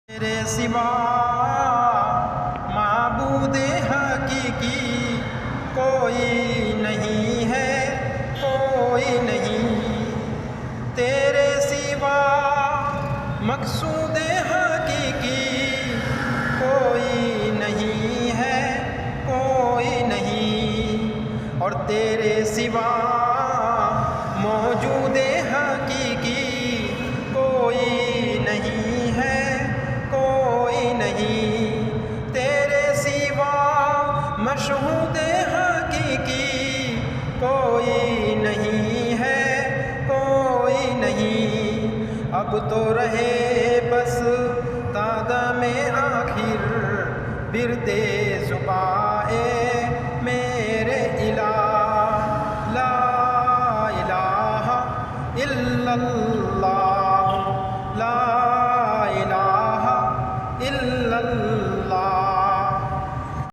تیرے سوا معبود حقیقی کوئی نہیں ہے، کوئی نہیں۔ تیرے سوا مقصود حقیقی کوئی نہیں ہے، کوئی نہیں۔ اور تیرے سوا موجود حقیقی کوئی نہیں ہے، کوئی نہیں۔ تیرے سوا مشہود حقیقی کوئی نہیں ہے، کوئی نہیں۔ اب تو رہے بس تادہ میں آخر برد زبائے میرے الہ، لا الہ الا اللہ، لا الہ الا اللہ۔